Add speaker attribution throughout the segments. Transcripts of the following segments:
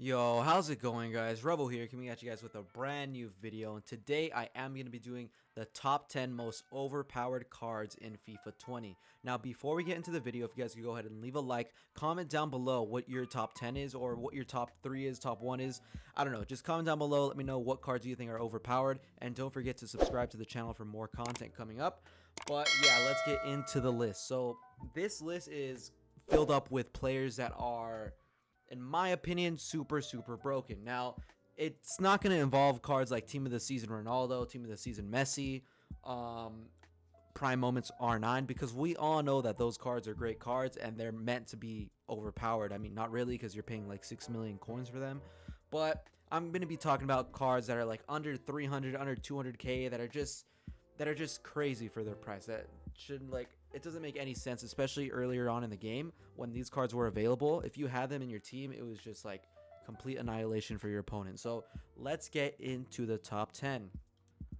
Speaker 1: Yo, how's it going, guys? Revoh here, coming at you guys with a brand new video, and today I am going to be doing the top 10 most overpowered cards in FIFA 20. Now, before we get into the video, if you guys could go ahead and leave a like, comment down below what your top 10 is, or what your top 3 is, top 1 is. I don't know, just comment down below, let me know what cards you think are overpowered, and don't forget to subscribe to the channel for more content coming up. But yeah, let's get into the list. So, this list is filled up with players that are, in my opinion, super broken. Now, it's not going to involve cards like Team of the Season Ronaldo, Team of the Season Messi, Prime Moments R9, because we all know that those cards are great cards and they're meant to be overpowered. I mean, not really, because you're paying like 6 million coins for them, but I'm going to be talking about cards that are like under 300, under 200k, that are just crazy for their price. That should, like, it doesn't make any sense, especially earlier on in the game when these cards were available. If you had them in your team, it was just like complete annihilation for your opponent. So let's get into the top 10.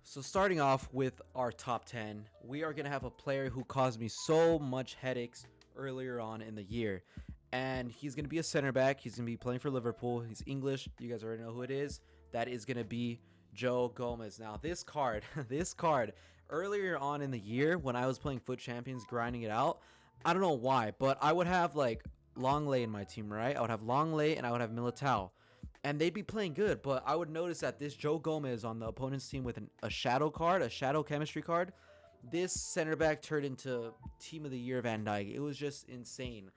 Speaker 1: So starting off with our top 10, we are going to have a player who caused me so much headaches earlier on in the year. And he's going to be a center back. He's going to be playing for Liverpool. He's English. You guys already know who it is. That is going to be Joe Gomez. Now, this card, earlier on in the year when I was playing Foot Champions, grinding it out, I don't know why, but I would have like Longley in my team, right? I would have Longley and I would have Militao, and they'd be playing good, but I would notice that this Joe Gomez on the opponent's team with a shadow card, a shadow chemistry card, this center back turned into Team of the Year Van Dijk. It was just insane.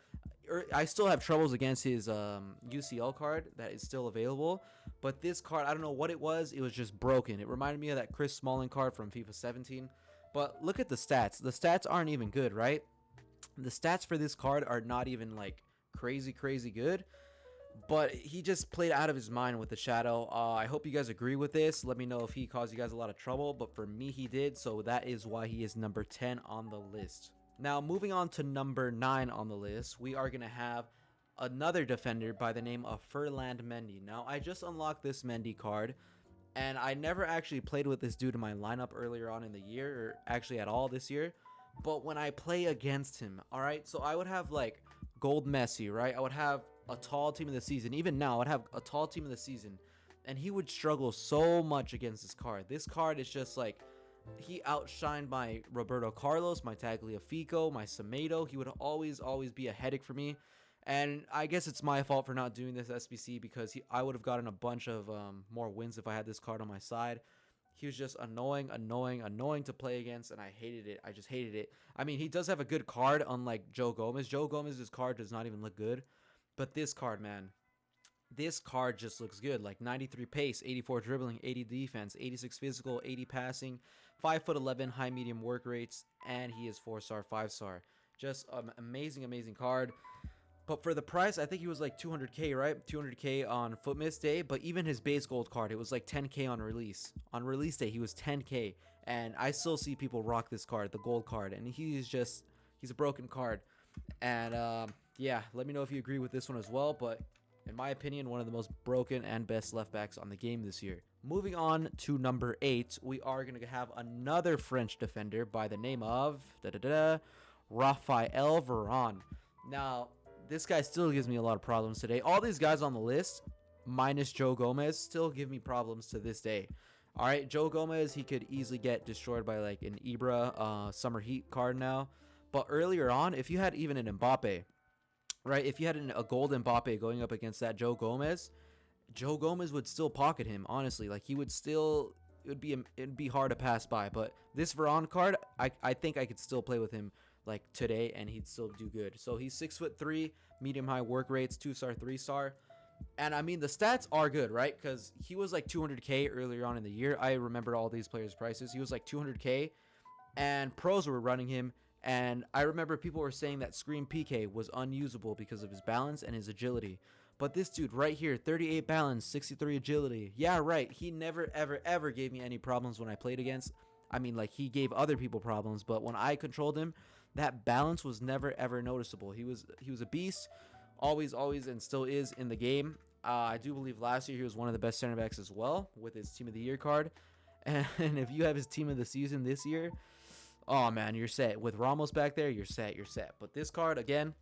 Speaker 1: I still have troubles against his UCL card that is still available, but this card, I don't know what it was just broken. It reminded me of that Chris Smalling card from FIFA 17. But look at the stats. The stats aren't even good, right? The stats for this card are not even like crazy good, but he just played out of his mind with the shadow. I hope you guys agree with this. Let me know if he caused you guys a lot of trouble, but for me he did, so that is why he is number 10 on the list. Now, moving on to number 9 on the list, we are going to have another defender by the name of Ferland Mendy. Now, I just unlocked this Mendy card, and I never actually played with this dude in my lineup earlier on in the year, or actually at all this year. But when I play against him, alright, so I would have like Gold Messi, right? I would have a tall Team of the Season. Even now, I'd have a tall Team of the Season, and he would struggle so much against this card. This card is just like, he outshined my Roberto Carlos, my Tagliafico, my Semedo. He would always be a headache for me. And I guess it's my fault for not doing this SBC, because I would have gotten a bunch of more wins if I had this card on my side. He was just annoying to play against, and I hated it. I just hated it. I mean, he does have a good card, unlike Joe Gomez. Joe Gomez's card does not even look good. But this card, man, this card just looks good. Like 93 pace, 84 dribbling, 80 defense, 86 physical, 80 passing, 5'11", high medium work rates, and he is 4-star, 5-star. Just an amazing card. But for the price, I think he was like 200k, right? 200k on Footmiss day, but even his base gold card, it was like 10k on release. On release day, he was 10k, and I still see people rock this card, the gold card, and he's a broken card. And yeah, let me know if you agree with this one as well, but in my opinion, one of the most broken and best left backs on the game this year. Moving on to number 8, we are going to have another French defender by the name of Raphael Varane. Now, this guy still gives me a lot of problems today. All these guys on the list, minus Joe Gomez, still give me problems to this day. All right, Joe Gomez, he could easily get destroyed by like an Ibra Summer Heat card now. But earlier on, if you had even an Mbappe, right? If you had a gold Mbappe going up against that Joe Gomez would still pocket him, honestly. Like, he would still, it'd be hard to pass by. But this Varane card, I think I could still play with him like today, and he'd still do good. So he's 6'3", medium high work rates, 2-star, 3-star. And I mean, the stats are good, right? Because he was like 200k earlier on in the year. I remember all these players' prices. He was like 200k, and pros were running him. And I remember people were saying that Scream PK was unusable because of his balance and his agility. But this dude right here, 38 balance, 63 agility. Yeah, right. He never, ever gave me any problems when I played against. I mean, like, he gave other people problems, but when I controlled him, that balance was never, ever noticeable. He was a beast, always, and still is in the game. I do believe last year he was one of the best center backs as well with his Team of the Year card. And if you have his Team of the Season this year, oh man, you're set. With Ramos back there, you're set. But this card, again,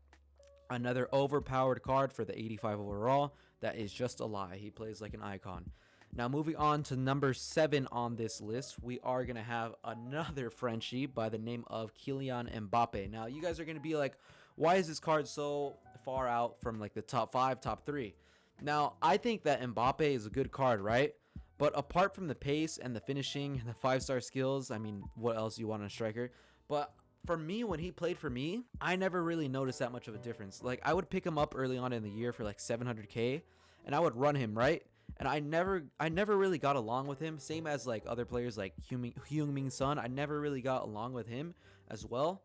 Speaker 1: Another overpowered card for the 85 overall. That is just a lie. He plays like an icon. Now, moving on to number 7 on this list, we are going to have another Frenchie by the name of Kylian Mbappe. Now, you guys are going to be like, why is this card so far out from like the top 5, top 3? Now, I think that Mbappe is a good card, right? But apart from the pace and the finishing and the 5-star skills, I mean, what else you want in a striker? But for me, when he played for me, I never really noticed that much of a difference. Like, I would pick him up early on in the year for like 700k, and I would run him, right? And I never really got along with him. Same as like other players like Heung-min Son. I never really got along with him as well.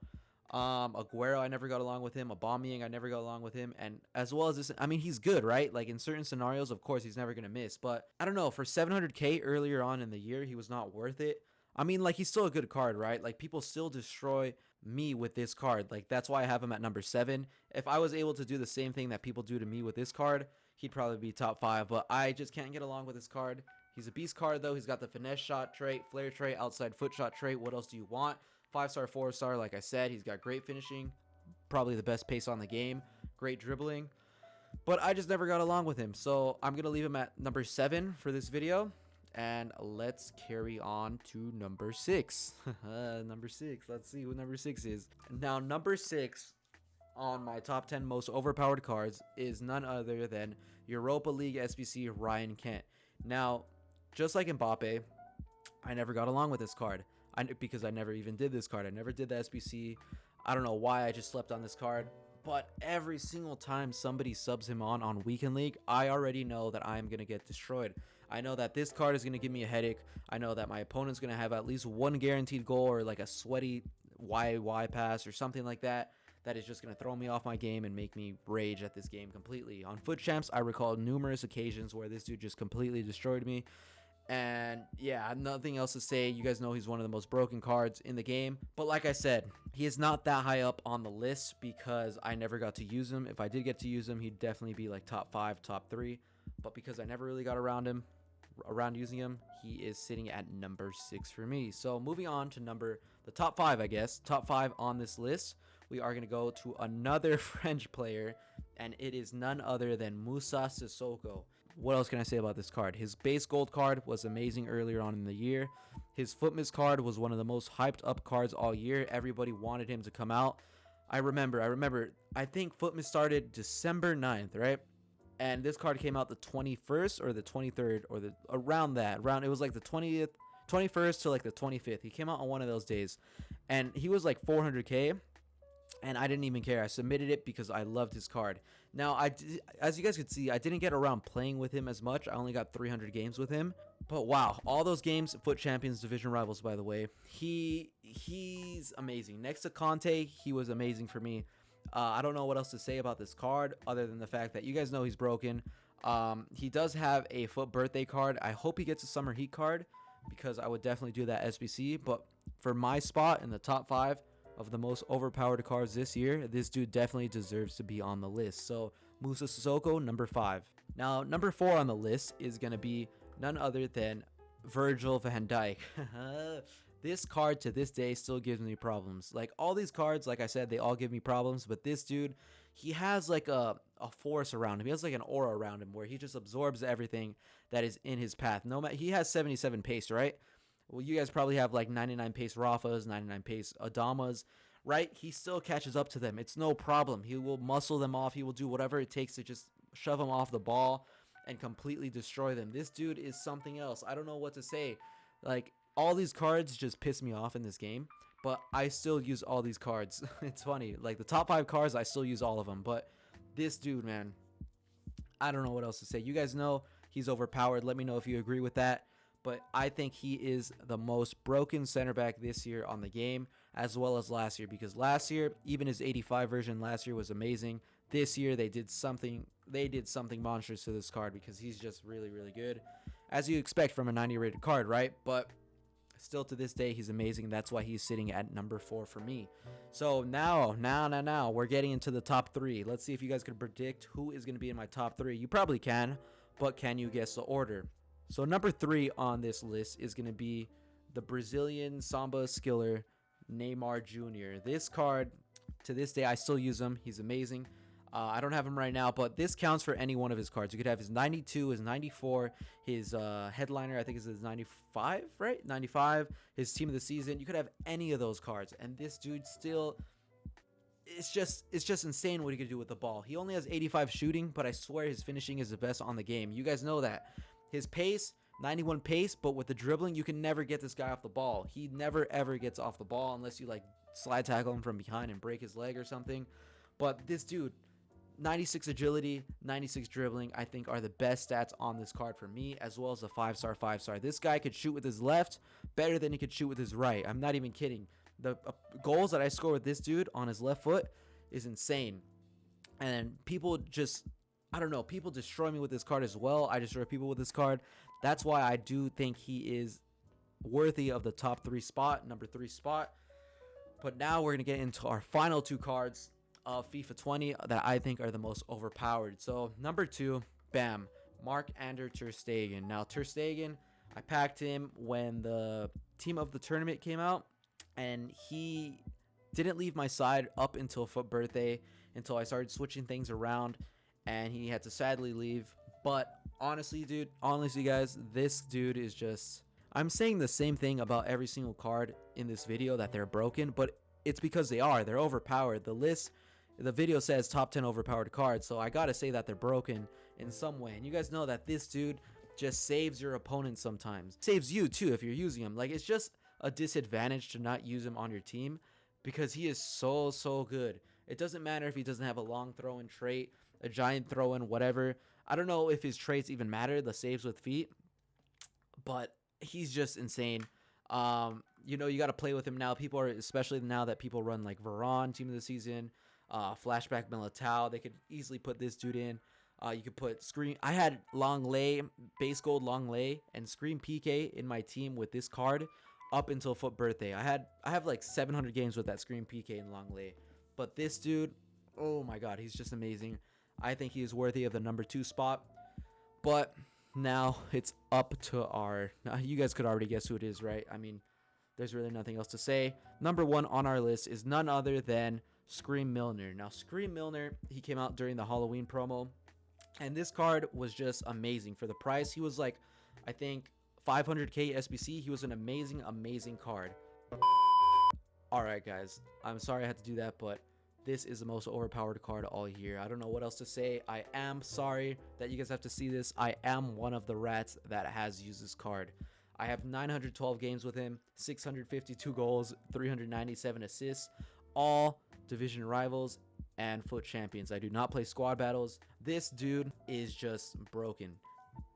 Speaker 1: Aguero, I never got along with him. Aubameyang, I never got along with him. And as well as this, I mean, he's good, right? Like in certain scenarios, of course, he's never going to miss. But I don't know, for 700k earlier on in the year, he was not worth it. I mean, like, he's still a good card, right? Like, people still destroy me with this card. Like, that's why I have him at number 7. If I was able to do the same thing that people do to me with this card, he'd probably be top 5. But I just can't get along with this card. He's a beast card, though. He's got the finesse shot trait, flare trait, outside foot shot trait. What else do you want? 5-star, 4-star, like I said. He's got great finishing. Probably the best pace on the game. Great dribbling. But I just never got along with him. So I'm going to leave him at number 7 for this video. And let's carry on to number 6. Number 6. Let's see who number 6 is. Now, number 6 on my top 10 most overpowered cards is none other than Europa League SBC Ryan Kent. Now, just like Mbappe, I never got along with this card. Because I never even did this card. I never did the SBC. I don't know why I just slept on this card. But every single time somebody subs him on Weekend League, I already know that I'm going to get destroyed. I know that this card is going to give me a headache. I know that my opponent's going to have at least one guaranteed goal or like a sweaty YY pass or something like that. That is just going to throw me off my game and make me rage at this game completely. On Foot Champs, I recall numerous occasions where this dude just completely destroyed me. And yeah, nothing else to say. You guys know he's one of the most broken cards in the game. But like I said, he is not that high up on the list because I never got to use him. If I did get to use him, he'd definitely be like top 5, top 3. But because I never really got around using him, he is sitting at number 6 for me. So moving on to the top 5, I guess. Top 5 on this list. We are going to go to another French player, and it is none other than Moussa Sissoko. What else can I say about this card? His base gold card was amazing earlier on in the year. His Footmiss card was one of the most hyped up cards all year. Everybody wanted him to come out. I remember, I think Footmiss started December 9th, right? And this card came out the 21st or the 23rd or around that. It was like the 20th, 21st to like the 25th. He came out on one of those days. And he was like 400k. And I didn't even care. I submitted it because I loved his card. Now, as you guys could see, I didn't get around playing with him as much. I only got 300 games with him. But wow, all those games, Foot Champions, Division Rivals, by the way, he's amazing. Next to Conte, he was amazing for me. I don't know what else to say about this card other than the fact that you guys know he's broken. He does have a Foot birthday card. I hope he gets a Summer Heat card because I would definitely do that SBC. But for my spot in the top 5 of the most overpowered cards this year, this dude definitely deserves to be on the list. So Moussa Sissoko, number 5. Now, number 4 on the list is going to be none other than Virgil van Dijk. This card to this day still gives me problems. Like all these cards, like I said, they all give me problems. But this dude, he has like a force around him. He has like an aura around him where he just absorbs everything that is in his path. No matter, he has 77 pace, right? Well, you guys probably have like 99 pace Rafas, 99 pace Adamas, right? He still catches up to them. It's no problem. He will muscle them off. He will do whatever it takes to just shove them off the ball and completely destroy them. This dude is something else. I don't know what to say. Like, all these cards just piss me off in this game, but I still use all these cards. It's funny. Like, the top 5 cards, I still use all of them. But this dude, man, I don't know what else to say. You guys know he's overpowered. Let me know if you agree with that. But I think he is the most broken center back this year on the game, as well as last year. Because last year, even his 85 version last year was amazing. This year, they did something monstrous to this card because he's just really, really good. As you expect from a 90 rated card, right? But still to this day, he's amazing. That's why he's sitting at number 4 for me. So now, we're getting into the top 3. Let's see if you guys can predict who is going to be in my top 3. You probably can, but can you guess the order? So number 3 on this list is going to be the Brazilian Samba skiller Neymar Jr. This card, to this day, I still use him. He's amazing. I don't have him right now, but this counts for any one of his cards. You could have his 92, his 94, his headliner, I think is his 95, right? 95, his team of the season. You could have any of those cards, and this dude still, it's just insane what he could do with the ball. He only has 85 shooting, but I swear his finishing is the best on the game. You guys know that. His pace, 91 pace, but with the dribbling, you can never get this guy off the ball. He never ever gets off the ball unless you like slide tackle him from behind and break his leg or something. But this dude, 96 agility, 96 dribbling, I think are the best stats on this card for me, as well as a 5-star, 5-star. This guy could shoot with his left better than he could shoot with his right. I'm not even kidding. The goals that I score with this dude on his left foot is insane. And people just, I don't know, people destroy me with this card as well. I destroy people with this card. That's why I do think he is worthy of the top 3 spot, number 3 spot. But now we're going to get into our final 2 cards of FIFA 20 that I think are the most overpowered. So number 2, bam, Marc-Andre ter Stegen. Now ter Stegen, I packed him when the team of the tournament came out, and he didn't leave my side up until FUT birthday, until I started switching things around, and he had to sadly leave. But honestly guys, this dude is just, I'm saying the same thing about every single card in this video, that they're broken, but it's because they're overpowered. The video says top 10 overpowered cards, so I gotta say that they're broken in some way. And you guys know that this dude just saves your opponent sometimes. Saves you too if you're using him. Like, it's just a disadvantage to not use him on your team because he is so good. It doesn't matter if he doesn't have a long throw-in trait, a giant throw-in, whatever. I don't know if his traits even matter, the saves with feet, but he's just insane. You know, you got to play with him now. People are, especially now that people run like Varane, team of the season, flashback Militao, they could easily put this dude in. You could put Scream. I had Long Lay, base gold Long Lay, and Scream PK in my team with this card up until FUT birthday. I have like 700 games with that Scream PK and Long Lay. But this dude, oh my god, he's just amazing. I think he is worthy of the number 2 spot. But now it's up to our, you guys could already guess who it is, right? I mean, there's really nothing else to say. Number 1 on our list is none other than Scream Milner. Now, Scream Milner, he came out during the Halloween promo, and this card was just amazing for the price. He was like, I think 500k SBC. He was an amazing card. All right, guys, I'm sorry I had to do that, but this is the most overpowered card all year. I don't know what else to say. I am sorry that you guys have to see this. I am one of the rats that has used this card. I have 912 games with him, 652 goals, 397 assists, all division rivals and FUT champions. I do not play squad battles. This dude is just broken.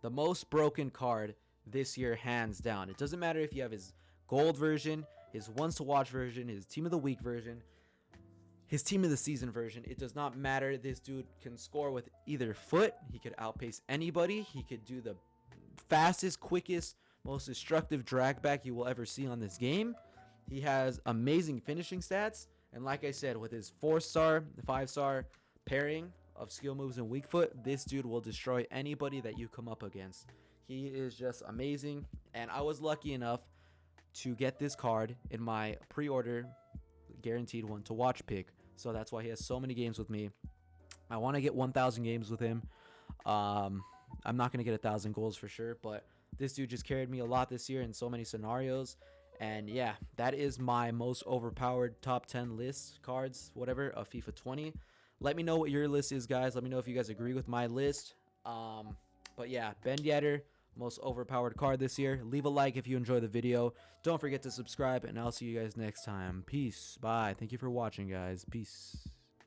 Speaker 1: The most broken card this year, hands down. It doesn't matter if you have his gold version, his ones to watch version, his team of the week version, his team of the season version. It does not matter. This dude can score with either foot. He could outpace anybody. He could do the fastest, quickest, most destructive drag back you will ever see on this game. He has amazing finishing stats, and like I said, with his 4-star, 5-star pairing of skill moves and weak foot, this dude will destroy anybody that you come up against. He is just amazing, and I was lucky enough to get this card in my pre-order guaranteed one to watch pick, so that's why he has so many games with me. I want to get 1,000 games with him. I'm not going to get 1,000 goals for sure, but this dude just carried me a lot this year in so many scenarios. And yeah, that is my most overpowered top 10 list cards, whatever, of FIFA 20. Let me know what your list is, guys. Let me know if you guys agree with my list. But yeah, Ben Yedder, most overpowered card this year. Leave a like if you enjoy the video. Don't forget to subscribe, and I'll see you guys next time. Peace. Bye. Thank you for watching, guys. Peace.